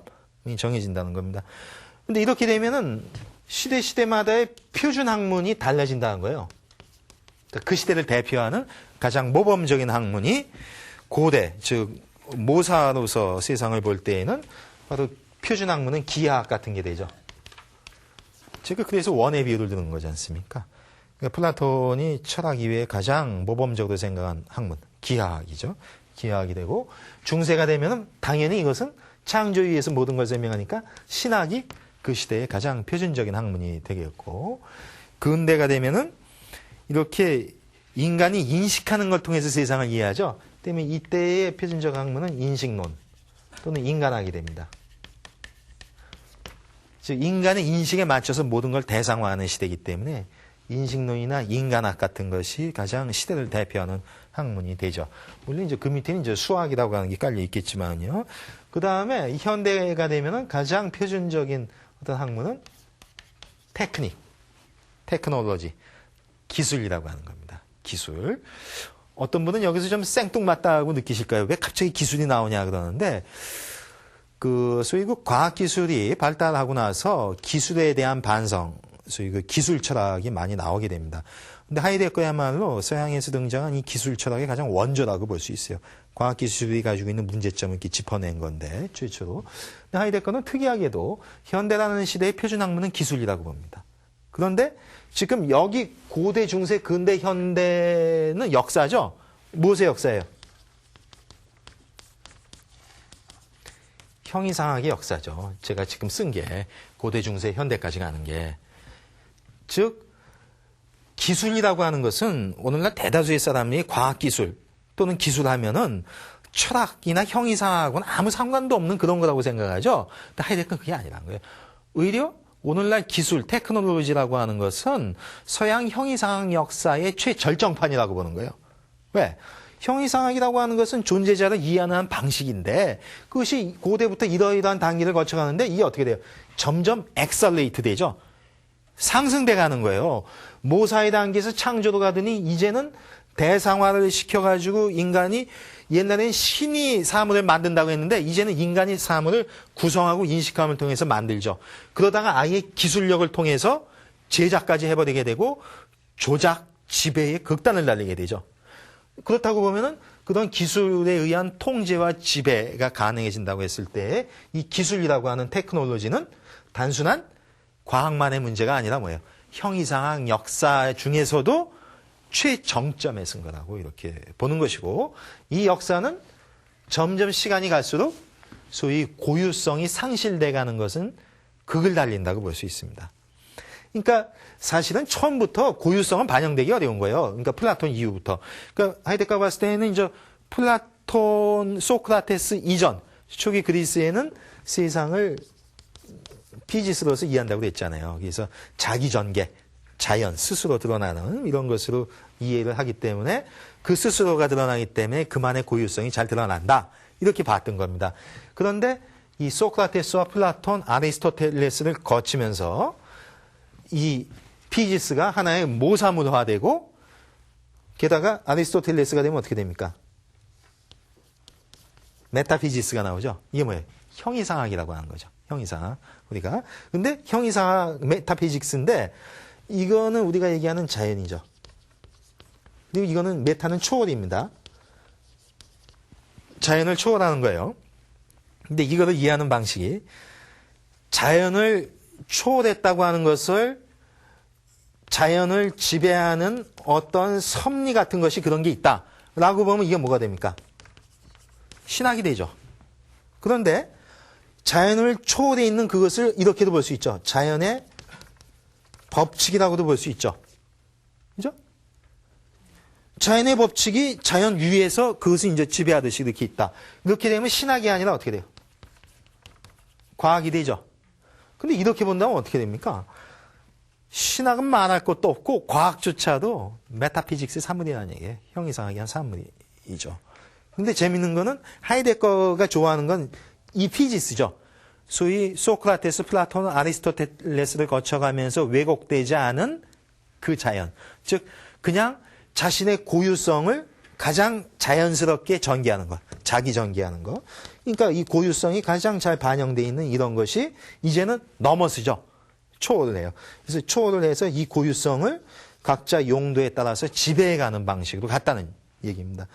Speaker 1: 정해진다는 겁니다. 근데 이렇게 되면은 시대마다의 표준 학문이 달라진다는 거예요. 그 시대를 대표하는 가장 모범적인 학문이 고대, 즉 모사로서 세상을 볼 때에는 바로 표준 학문은 기하학 같은 게 되죠. 제가 그래서 원의 비유를 드는 거지 않습니까? 그러니까 플라톤이 철학 이외에 가장 모범적으로 생각한 학문, 기하학이죠. 기하학이 되고 중세가 되면은 당연히 이것은 창조에 의해서 모든 걸 설명하니까 신학이 그 시대의 가장 표준적인 학문이 되겠고 근대가 되면은 이렇게 인간이 인식하는 걸 통해서 세상을 이해하죠. 때문에 이때의 표준적 학문은 인식론 또는 인간학이 됩니다. 즉 인간의 인식에 맞춰서 모든 걸 대상화하는 시대이기 때문에 인식론이나 인간학 같은 것이 가장 시대를 대표하는 학문이 되죠. 물론 이제 그 밑에는 이제 수학이라고 하는 게 깔려 있겠지만요. 그 다음에 현대가 되면은 가장 표준적인 어떤 학문은 테크닉, 테크놀로지, 기술이라고 하는 겁니다. 기술. 어떤 분은 여기서 좀 생뚱맞다고 느끼실까요? 왜 갑자기 기술이 나오냐 그러는데, 소위 과학기술이 발달하고 나서 기술에 대한 반성, 소위 기술 철학이 많이 나오게 됩니다. 근데 하이데거야말로 서양에서 등장한 이 기술 철학의 가장 원조라고 볼 수 있어요. 과학기술이 가지고 있는 문제점을 이렇게 짚어낸 건데, 최초로. 근데 하이데거는 특이하게도 현대라는 시대의 표준 학문은 기술이라고 봅니다. 그런데 지금 여기 고대, 중세, 근대, 현대는 역사죠? 무엇의 역사예요? 형이상학의 역사죠. 제가 지금 쓴 게 고대, 중세, 현대까지 가는 게. 즉, 기술이라고 하는 것은 오늘날 대다수의 사람이 과학기술 또는 기술하면은 철학이나 형이상학하고는 아무 상관도 없는 그런 거라고 생각하죠. 근데 하이데거는 그게 아니라는 거예요. 오히려 오늘날 기술, 테크놀로지라고 하는 것은 서양 형이상학 역사의 최절정판이라고 보는 거예요. 왜? 형이상학이라고 하는 것은 존재자를 이해하는 방식인데 그것이 고대부터 이러이러한 단계를 거쳐가는데 이게 어떻게 돼요? 점점 엑셀레이트 되죠. 상승돼 가는 거예요. 모사의 단계에서 창조로 가더니 이제는 대상화를 시켜가지고 인간이 옛날엔 신이 사물을 만든다고 했는데 이제는 인간이 사물을 구성하고 인식함을 통해서 만들죠. 그러다가 아예 기술력을 통해서 제작까지 해버리게 되고 조작, 지배의 극단을 달리게 되죠. 그렇다고 보면은 그런 기술에 의한 통제와 지배가 가능해진다고 했을 때 이 기술이라고 하는 테크놀로지는 단순한 과학만의 문제가 아니라 뭐예요? 형이상학 역사 중에서도 최정점에 쓴 거라고 이렇게 보는 것이고 이 역사는 점점 시간이 갈수록 소위 고유성이 상실돼 가는 것은 극을 달린다고 볼 수 있습니다. 그러니까 사실은 처음부터 고유성은 반영되기 어려운 거예요. 그러니까 플라톤 이후부터. 그러니까 하이데거가 봤을 때는 이제 플라톤, 소크라테스 이전 초기 그리스에는 세상을 피지스로서 이해한다고 그랬잖아요. 그래서 자기 전개, 자연 스스로 드러나는 이런 것으로 이해를 하기 때문에 그 스스로가 드러나기 때문에 그만의 고유성이 잘 드러난다. 이렇게 봤던 겁니다. 그런데 이 소크라테스와 플라톤, 아리스토텔레스를 거치면서 이 피지스가 하나의 모사물화되고 게다가 아리스토텔레스가 되면 어떻게 됩니까? 메타피지스가 나오죠. 이게 뭐예요? 형이상학이라고 하는 거죠. 형이상학. 우리가. 근데 형이상학 메타피직스인데 이거는 우리가 얘기하는 자연이죠. 그리고 이거는 메타는 초월입니다. 자연을 초월하는 거예요. 근데 이거를 이해하는 방식이 자연을 초월했다고 하는 것을 자연을 지배하는 어떤 섭리 같은 것이 그런 게 있다라고 보면 이게 뭐가 됩니까? 신학이 되죠. 그런데 자연을 초월해 있는 그것을 이렇게도 볼 수 있죠. 자연의 법칙이라고도 볼 수 있죠. 그죠? 자연의 법칙이 자연 위에서 그것을 이제 지배하듯이 이렇게 있다. 이렇게 되면 신학이 아니라 어떻게 돼요? 과학이 되죠. 근데 이렇게 본다면 어떻게 됩니까? 신학은 말할 것도 없고 과학조차도 메타피직스의 산물이라는 얘기예요. 형이상하게 한 산물이죠. 근데 재밌는 거는 하이데거가 좋아하는 건 이 피지스죠. 소위 소크라테스, 플라톤, 아리스토텔레스를 거쳐가면서 왜곡되지 않은 그 자연. 즉 그냥 자신의 고유성을 가장 자연스럽게 전개하는 것. 자기 전개하는 것. 그러니까 이 고유성이 가장 잘 반영되어 있는 이런 것이 이제는 넘어서죠. 초월을 해요. 그래서 초월을 해서 이 고유성을 각자 용도에 따라서 지배해가는 방식으로 갔다는 얘기입니다.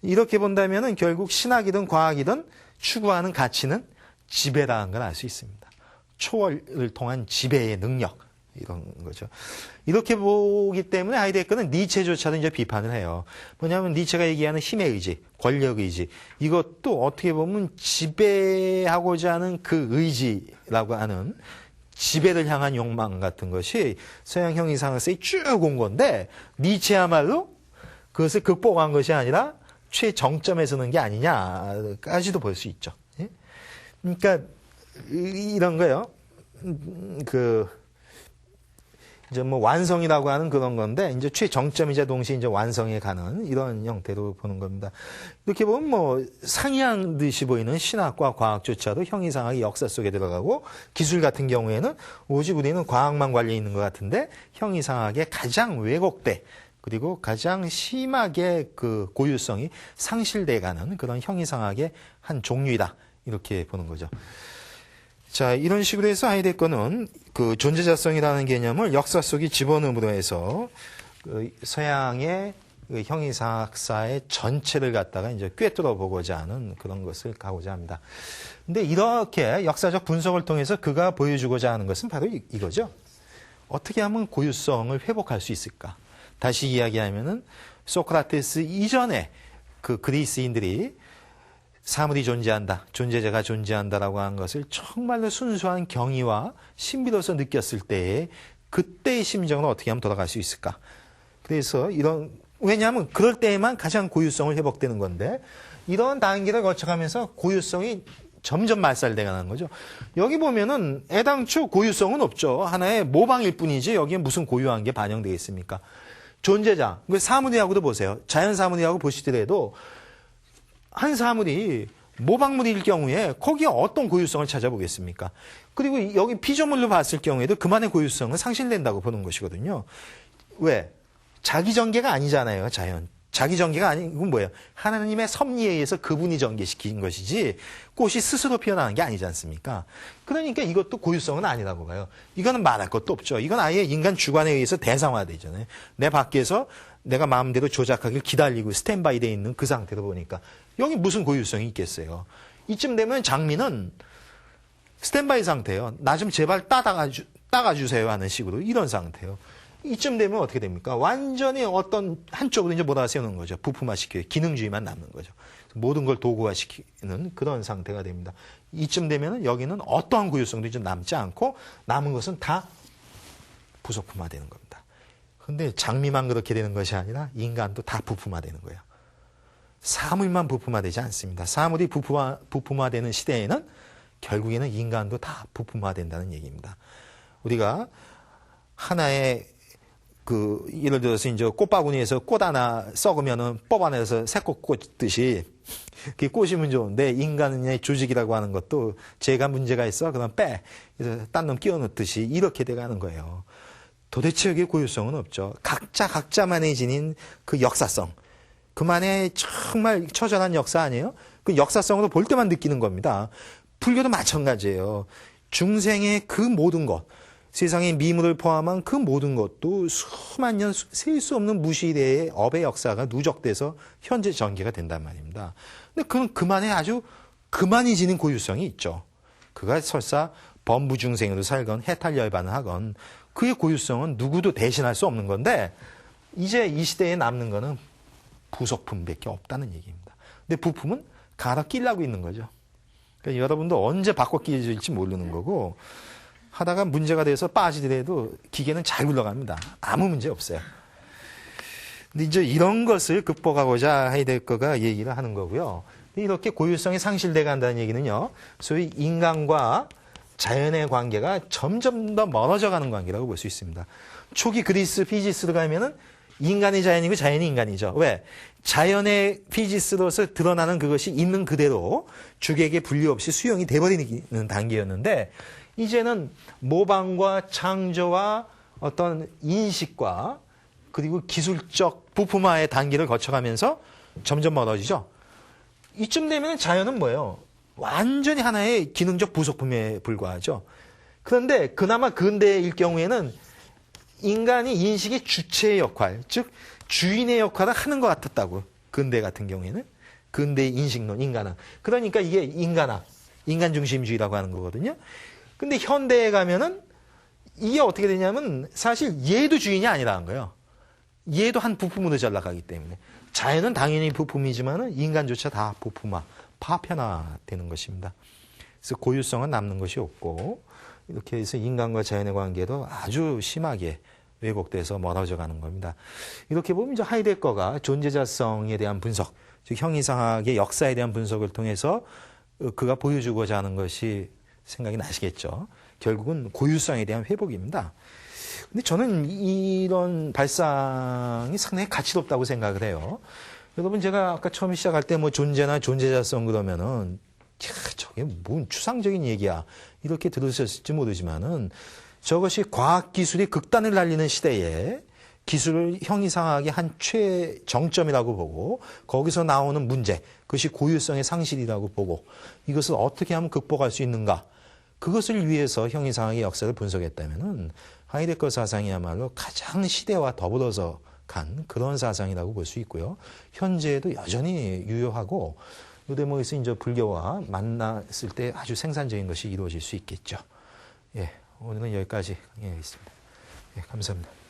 Speaker 1: 이렇게 본다면은 결국 신학이든 과학이든 추구하는 가치는 지배라는 걸 알 수 있습니다. 초월을 통한 지배의 능력 이런 거죠. 이렇게 보기 때문에 하이데거는 니체조차도 이제 비판을 해요. 뭐냐면 니체가 얘기하는 힘의 의지, 권력 의지 이것도 어떻게 보면 지배하고자 하는 그 의지라고 하는 지배를 향한 욕망 같은 것이 서양 형이상학서에 쭉 온 건데 니체야말로 그것을 극복한 것이 아니라 최정점에 서는 게 아니냐까지도 볼 수 있죠. 예? 그러니까 이런 거요. 이제 뭐 완성이라고 하는 그런 건데 이제 최정점이자 동시에 이제 완성에 가는 이런 형태로 보는 겁니다. 이렇게 보면 뭐 상이한 듯이 보이는 신학과 과학조차도 형이상학이 역사 속에 들어가고 기술 같은 경우에는 오직 우리는 과학만 관련 있는 것 같은데 형이상학에 가장 왜곡돼 그리고 가장 심하게 그 고유성이 상실돼가는 그런 형이상학의 한 종류이다. 이렇게 보는 거죠. 자, 이런 식으로 해서 하이데거는 그 존재자성이라는 개념을 역사 속에 집어넣음으로 해서 그 서양의 그 형이상학사의 전체를 갖다가 이제 꿰뚫어 보고자 하는 그런 것을 가고자 합니다. 근데 이렇게 역사적 분석을 통해서 그가 보여주고자 하는 것은 바로 이거죠. 어떻게 하면 고유성을 회복할 수 있을까? 다시 이야기하면은 소크라테스 이전에 그 그리스인들이 사물이 존재한다, 존재자가 존재한다라고 하는 것을 정말로 순수한 경의와 신비로서 느꼈을 때에 그때의 심정은 어떻게 하면 돌아갈 수 있을까? 그래서 왜냐하면 그럴 때에만 가장 고유성을 회복되는 건데 이런 단계를 거쳐가면서 고유성이 점점 말살돼가는 거죠. 여기 보면은 애당초 고유성은 없죠. 하나의 모방일 뿐이지 여기에 무슨 고유한 게 반영되어 있습니까? 존재자, 사물이라고도 보세요. 자연 사물이라고 보시더라도 한 사물이 모방물일 경우에 거기에 어떤 고유성을 찾아보겠습니까? 그리고 여기 피조물로 봤을 경우에도 그만의 고유성은 상실된다고 보는 것이거든요. 왜? 자기 전개가 아니잖아요, 자연. 자기 전개가 아니고 뭐예요? 하나님의 섭리에 의해서 그분이 전개시킨 것이지 꽃이 스스로 피어나는 게 아니지 않습니까? 그러니까 이것도 고유성은 아니라고 봐요. 이거는 말할 것도 없죠. 이건 아예 인간 주관에 의해서 대상화되잖아요. 내 밖에서 내가 마음대로 조작하길 기다리고 스탠바이 돼 있는 그 상태로 보니까 여기 무슨 고유성이 있겠어요. 이쯤 되면 장미는 스탠바이 상태예요. 나 좀 제발 따가주세요 하는 식으로 이런 상태예요. 이쯤 되면 어떻게 됩니까? 완전히 어떤 한쪽으로 이제 몰아세우는 거죠. 부품화시켜요. 기능주의만 남는 거죠. 모든 걸 도구화시키는 그런 상태가 됩니다. 이쯤 되면 여기는 어떠한 고유성도 이제 남지 않고 남은 것은 다 부속품화되는 겁니다. 근데 장미만 그렇게 되는 것이 아니라 인간도 다 부품화되는 거예요. 사물만 부품화되지 않습니다. 사물이 부품화되는 시대에는 결국에는 인간도 다 부품화된다는 얘기입니다. 우리가 하나의 예를 들어서 이제 꽃바구니에서 꽃 하나 썩으면은 뽑아내서 새 꽃 꽂듯이 그게 꽃이면 좋은데 인간의 조직이라고 하는 것도 제가 문제가 있어 그럼 빼. 그래서 딴 놈 끼워 넣듯이 이렇게 돼가는 거예요. 도대체 여기에 고유성은 없죠. 각자만의 지닌 그 역사성. 그만의 정말 처절한 역사 아니에요? 그 역사성으로 볼 때만 느끼는 겁니다. 불교도 마찬가지예요. 중생의 그 모든 것. 세상의 미물을 포함한 그 모든 것도 수만 년 셀 수 없는 무시대의 업의 역사가 누적돼서 현재 전개가 된단 말입니다. 근데 그건 그만의 아주 그만이 지닌 고유성이 있죠. 그가 설사 범부중생으로 살건 해탈열반을 하건 그의 고유성은 누구도 대신할 수 없는 건데 이제 이 시대에 남는 거는 부속품밖에 없다는 얘기입니다. 근데 부품은 갈아 끼려고 있는 거죠. 그러니까 여러분도 언제 바꿔 끼질지 모르는 거고 하다가 문제가 돼서 빠지더라도 기계는 잘 굴러갑니다. 아무 문제 없어요. 근데 이제 이런 것을 극복하고자 하이데거가 얘기를 하는 거고요. 이렇게 고유성이 상실돼 간다는 얘기는요. 소위 인간과 자연의 관계가 점점 더 멀어져 가는 관계라고 볼 수 있습니다. 초기 그리스 피지스로 가면은 인간이 자연이고 자연이 인간이죠. 왜? 자연의 피지스로서 드러나는 그것이 있는 그대로 주객의 분류 없이 수용이 돼버리는 단계였는데 이제는 모방과 창조와 어떤 인식과 그리고 기술적 부품화의 단계를 거쳐가면서 점점 멀어지죠. 이쯤 되면 자연은 뭐예요? 완전히 하나의 기능적 부속품에 불과하죠. 그런데 그나마 근대일 경우에는 인간이 인식의 주체의 역할, 즉 주인의 역할을 하는 것 같았다고. 근대 같은 경우에는. 근대의 인식론, 인간학. 그러니까 이게 인간학, 인간중심주의라고 하는 거거든요. 근데 현대에 가면은 이게 어떻게 되냐면 사실 얘도 주인이 아니라는 거예요. 얘도 한 부품으로 전락하기 때문에. 자연은 당연히 부품이지만은 인간조차 다 부품화, 파편화되는 것입니다. 그래서 고유성은 남는 것이 없고 이렇게 해서 인간과 자연의 관계도 아주 심하게 왜곡돼서 멀어져 가는 겁니다. 이렇게 보면 이제 하이데거가 존재자성에 대한 분석, 즉 형이상학의 역사에 대한 분석을 통해서 그가 보여주고자 하는 것이 생각이 나시겠죠. 결국은 고유성에 대한 회복입니다. 근데 저는 이런 발상이 상당히 가치롭다고 생각을 해요. 여러분 제가 아까 처음에 시작할 때 뭐 존재나 존재자성 그러면은 저게 뭔 추상적인 얘기야 이렇게 들으셨을지 모르지만은 저것이 과학기술이 극단을 날리는 시대에 기술을 형이상학의 한 최정점이라고 보고 거기서 나오는 문제, 그것이 고유성의 상실이라고 보고 이것을 어떻게 하면 극복할 수 있는가, 그것을 위해서 형이상학의 역사를 분석했다면은 하이데거 사상이야말로 가장 시대와 더불어서 간 그런 사상이라고 볼 수 있고요. 현재에도 여전히 유효하고 이 대목에서 이제 불교와 만났을 때 아주 생산적인 것이 이루어질 수 있겠죠. 예, 오늘은 여기까지 있습니다. 예, 감사합니다.